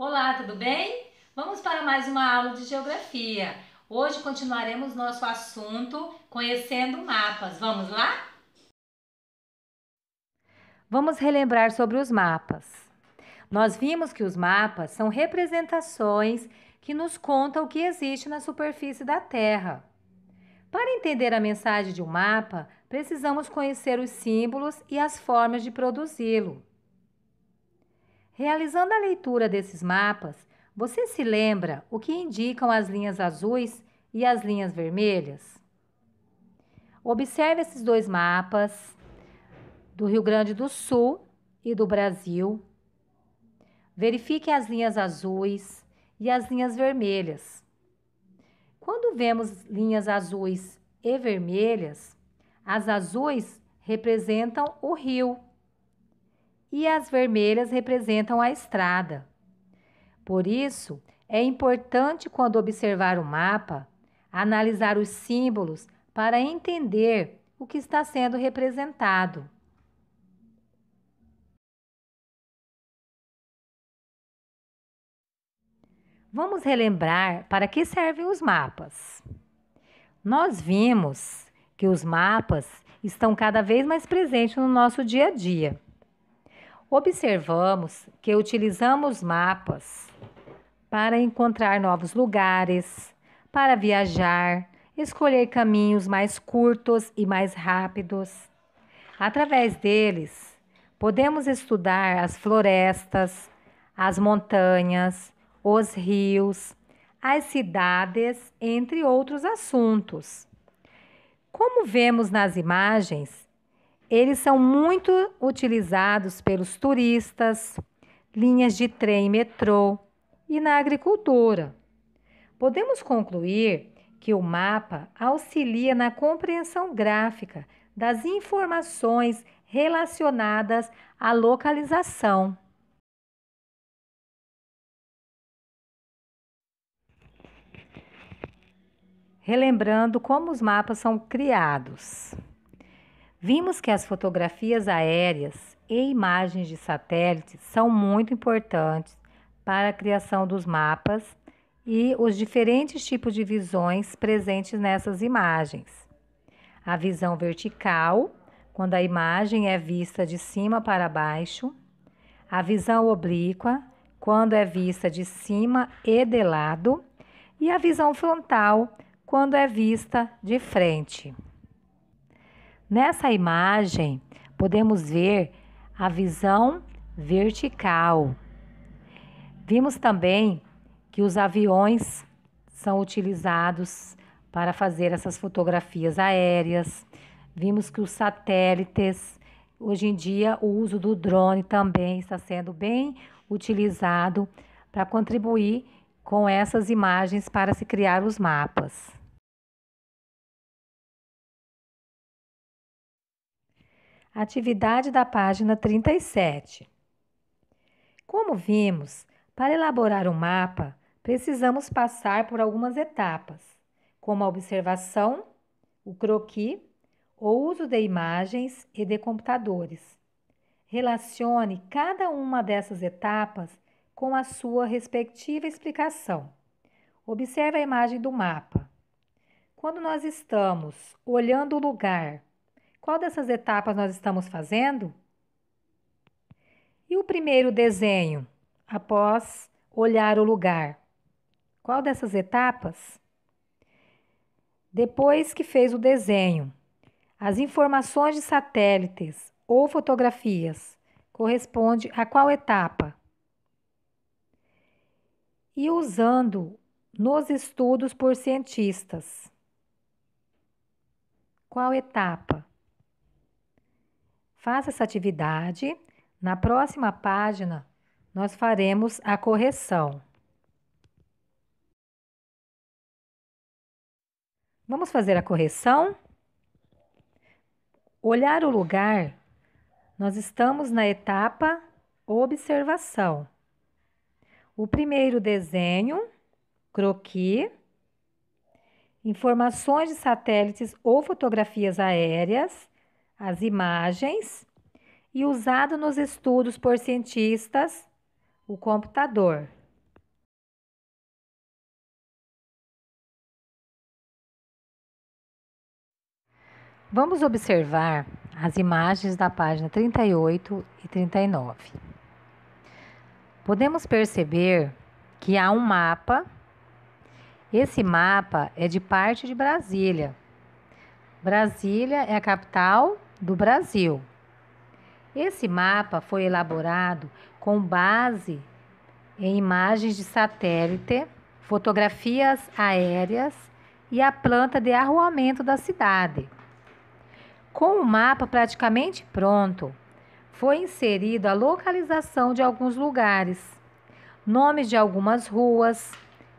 Olá, tudo bem? Vamos para mais uma aula de geografia. Hoje continuaremos nosso assunto conhecendo mapas. Vamos lá? Vamos relembrar sobre os mapas. Nós vimos que os mapas são representações que nos contam o que existe na superfície da Terra. Para entender a mensagem de um mapa, precisamos conhecer os símbolos e as formas de produzi-lo. Realizando a leitura desses mapas, você se lembra o que indicam as linhas azuis e as linhas vermelhas? Observe esses dois mapas do Rio Grande do Sul e do Brasil. Verifique as linhas azuis e as linhas vermelhas. Quando vemos linhas azuis e vermelhas, as azuis representam o rio e as vermelhas representam a estrada. Por isso, é importante, quando observar o mapa, analisar os símbolos para entender o que está sendo representado. Vamos relembrar para que servem os mapas. Nós vimos que os mapas estão cada vez mais presentes no nosso dia a dia. Observamos que utilizamos mapas para encontrar novos lugares, para viajar, escolher caminhos mais curtos e mais rápidos. Através deles, podemos estudar as florestas, as montanhas, os rios, as cidades, entre outros assuntos. Como vemos nas imagens, eles são muito utilizados pelos turistas, linhas de trem e metrô e na agricultura. Podemos concluir que o mapa auxilia na compreensão gráfica das informações relacionadas à localização. Relembrando como os mapas são criados. Vimos que as fotografias aéreas e imagens de satélites são muito importantes para a criação dos mapas e os diferentes tipos de visões presentes nessas imagens. A visão vertical, quando a imagem é vista de cima para baixo. A visão oblíqua, quando é vista de cima e de lado. E a visão frontal, quando é vista de frente. Nessa imagem, podemos ver a visão vertical. Vimos também que os aviões são utilizados para fazer essas fotografias aéreas. Vimos que os satélites, hoje em dia, o uso do drone também está sendo bem utilizado para contribuir com essas imagens para se criar os mapas. Atividade da página 37. Como vimos, para elaborar um mapa, precisamos passar por algumas etapas, como a observação, o croquis, o uso de imagens e de computadores. Relacione cada uma dessas etapas com a sua respectiva explicação. Observe a imagem do mapa. Quando nós estamos olhando o lugar, qual dessas etapas nós estamos fazendo? E o primeiro desenho, após olhar o lugar? Qual dessas etapas? Depois que fez o desenho, as informações de satélites ou fotografias corresponde a qual etapa? E usando nos estudos por cientistas, qual etapa? Faça essa atividade. Na próxima página, nós faremos a correção. Vamos fazer a correção? Olhar o lugar, nós estamos na etapa observação. O primeiro desenho, croquis, informações de satélites ou fotografias aéreas, as imagens, e usado nos estudos por cientistas, o computador. Vamos observar as imagens da página 38 e 39. Podemos perceber que há um mapa. Esse mapa é de parte de Brasília. Brasília é a capital do Brasil. Esse mapa foi elaborado com base em imagens de satélite, fotografias aéreas e a planta de arruamento da cidade. Com o mapa praticamente pronto, foi inserido a localização de alguns lugares, nomes de algumas ruas,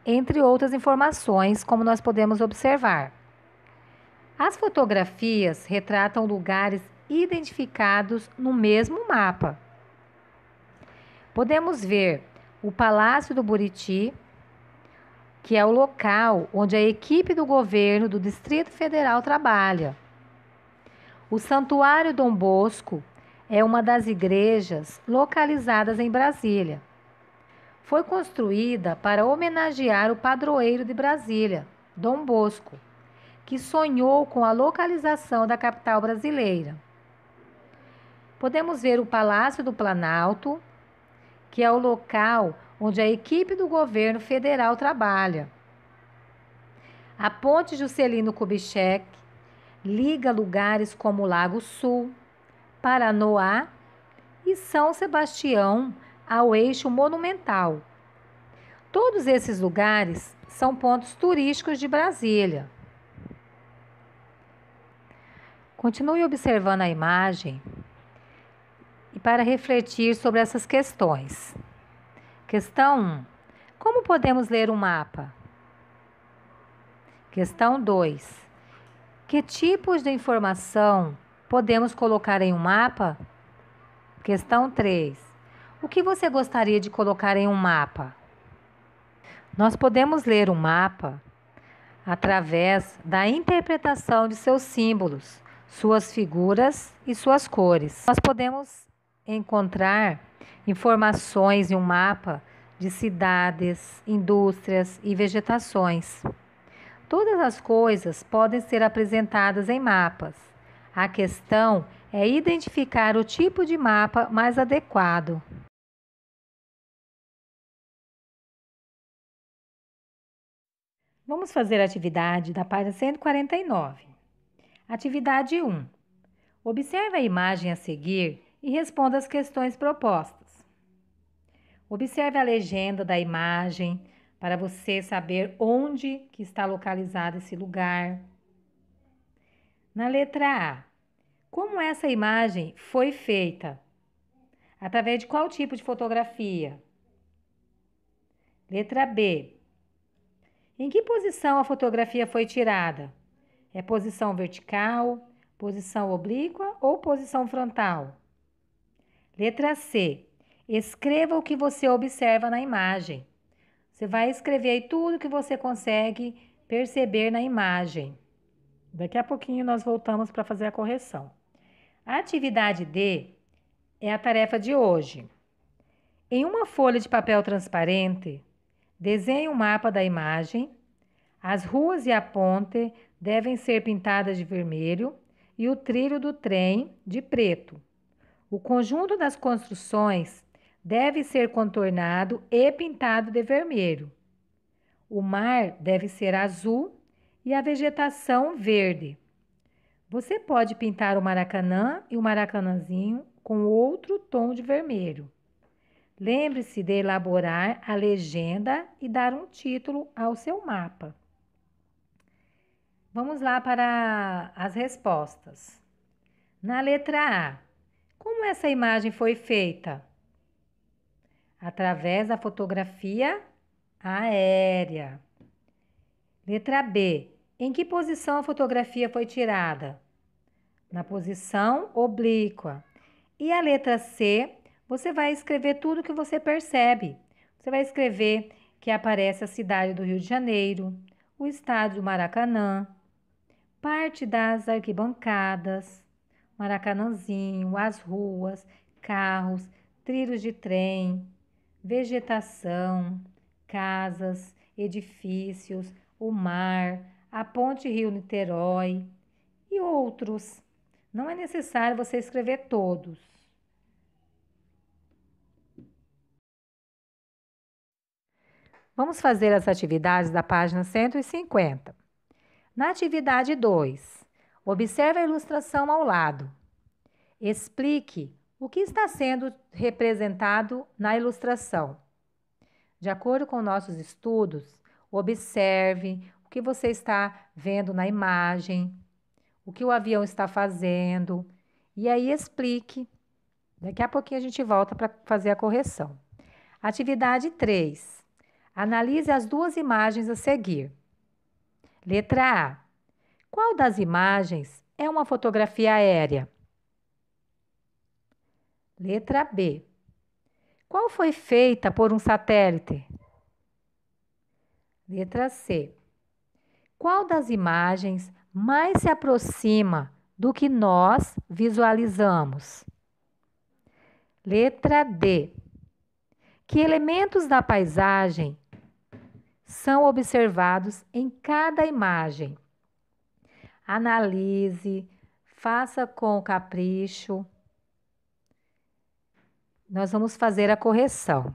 entre outras informações, como nós podemos observar. As fotografias retratam lugares identificados no mesmo mapa. Podemos ver o Palácio do Buriti, que é o local onde a equipe do governo do Distrito Federal trabalha. O Santuário Dom Bosco é uma das igrejas localizadas em Brasília. Foi construída para homenagear o padroeiro de Brasília, Dom Bosco, que sonhou com a localização da capital brasileira. Podemos ver o Palácio do Planalto, que é o local onde a equipe do governo federal trabalha. A Ponte Juscelino Kubitschek liga lugares como Lago Sul, Paranoá e São Sebastião ao eixo monumental. Todos esses lugares são pontos turísticos de Brasília. Continue observando a imagem e para refletir sobre essas questões. Questão 1. Como podemos ler um mapa? Questão 2. Que tipos de informação podemos colocar em um mapa? Questão 3. O que você gostaria de colocar em um mapa? Nós podemos ler um mapa através da interpretação de seus símbolos, suas figuras e suas cores. Nós podemos encontrar informações em um mapa de cidades, indústrias e vegetações. Todas as coisas podem ser apresentadas em mapas. A questão é identificar o tipo de mapa mais adequado. Vamos fazer a atividade da página 149. Atividade 1. Observe a imagem a seguir e responda as questões propostas. Observe a legenda da imagem para você saber onde que está localizado esse lugar. Na letra A, como essa imagem foi feita? Através de qual tipo de fotografia? Letra B, em que posição a fotografia foi tirada? É posição vertical, posição oblíqua ou posição frontal? Letra C, escreva o que você observa na imagem. Você vai escrever aí tudo que você consegue perceber na imagem. Daqui a pouquinho nós voltamos para fazer a correção. A atividade D é a tarefa de hoje. Em uma folha de papel transparente, desenhe um mapa da imagem. As ruas e a ponte devem ser pintadas de vermelho e o trilho do trem de preto. O conjunto das construções deve ser contornado e pintado de vermelho. O mar deve ser azul e a vegetação verde. Você pode pintar o Maracanã e o Maracanãzinho com outro tom de vermelho. Lembre-se de elaborar a legenda e dar um título ao seu mapa. Vamos lá para as respostas. Na letra A, como essa imagem foi feita? Através da fotografia aérea. Letra B, em que posição a fotografia foi tirada? Na posição oblíqua. E a letra C, você vai escrever tudo que você percebe. Você vai escrever que aparece a cidade do Rio de Janeiro, o estádio do Maracanã, parte das arquibancadas, Maracanãzinho, as ruas, carros, trilhos de trem, vegetação, casas, edifícios, o mar, a ponte Rio-Niterói, e outros. Não é necessário você escrever todos. Vamos fazer as atividades da página 150. Na atividade 2, observe a ilustração ao lado. Explique o que está sendo representado na ilustração. De acordo com nossos estudos, observe o que você está vendo na imagem, o que o avião está fazendo, e aí explique. Daqui a pouquinho a gente volta para fazer a correção. Atividade 3. Analise as duas imagens a seguir. Letra A. Qual das imagens é uma fotografia aérea? Letra B. Qual foi feita por um satélite? Letra C. Qual das imagens mais se aproxima do que nós visualizamos? Letra D. Que elementos da paisagem são observados em cada imagem? Analise, faça com capricho. Nós vamos fazer a correção.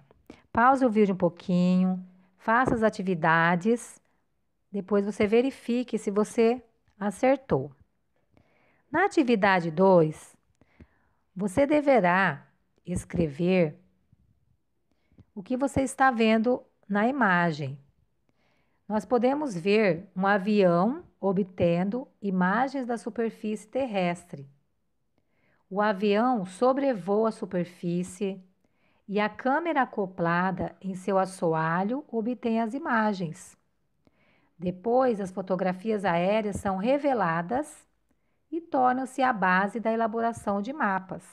Pause o vídeo um pouquinho, faça as atividades, depois você verifique se você acertou. Na atividade 2, você deverá escrever o que você está vendo na imagem. Nós podemos ver um avião obtendo imagens da superfície terrestre. O avião sobrevoa a superfície e a câmera acoplada em seu assoalho obtém as imagens. Depois, as fotografias aéreas são reveladas e tornam-se a base da elaboração de mapas.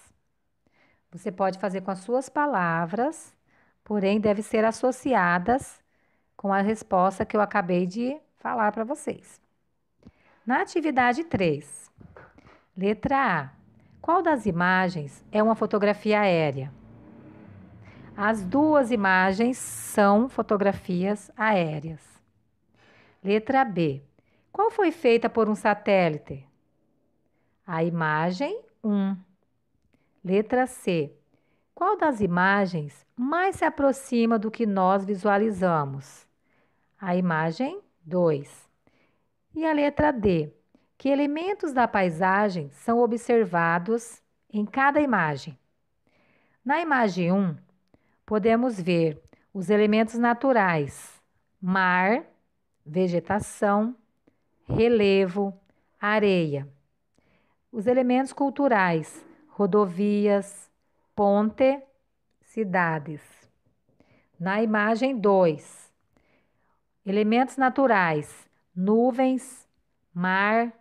Você pode fazer com as suas palavras, porém devem ser associadas com a resposta que eu acabei de falar para vocês. Na atividade 3, letra A. Qual das imagens é uma fotografia aérea? As duas imagens são fotografias aéreas. Letra B. Qual foi feita por um satélite? A imagem 1. Letra C. Qual das imagens mais se aproxima do que nós visualizamos? A imagem 2. E a letra D. Que elementos da paisagem são observados em cada imagem? Na imagem 1, podemos ver os elementos naturais: mar, vegetação, relevo, areia. Os elementos culturais: rodovias, ponte, cidades. Na imagem 2, elementos naturais: nuvens, mar,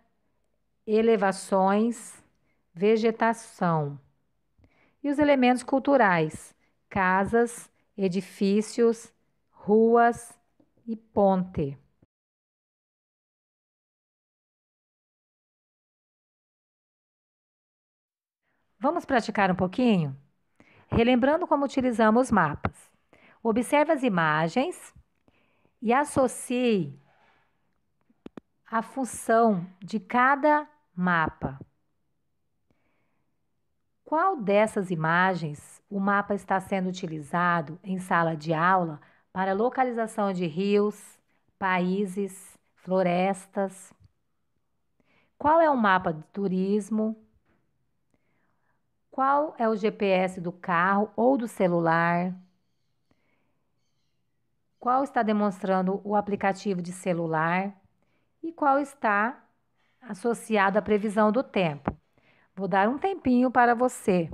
elevações, vegetação. E os elementos culturais: casas, edifícios, ruas e ponte. Vamos praticar um pouquinho? Relembrando como utilizamos mapas. Observe as imagens e associe a função de cada mapa. Qual dessas imagens o mapa está sendo utilizado em sala de aula para localização de rios, países, florestas? Qual é o mapa de turismo? Qual é o GPS do carro ou do celular? Qual está demonstrando o aplicativo de celular? E qual está associado à previsão do tempo? Vou dar um tempinho para você.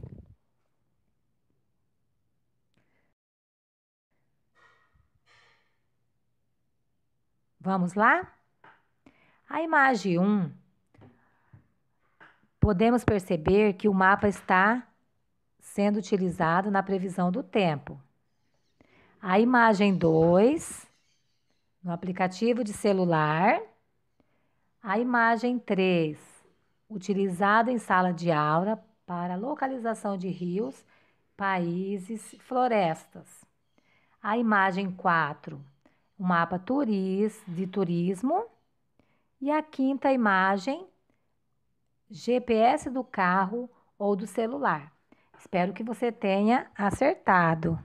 Vamos lá? A imagem 1, podemos perceber que o mapa está sendo utilizado na previsão do tempo. A imagem 2, no aplicativo de celular. A imagem 3, utilizado em sala de aula para localização de rios, países, florestas. A imagem 4, o mapa de turismo. E a quinta imagem, GPS do carro ou do celular. Espero que você tenha acertado.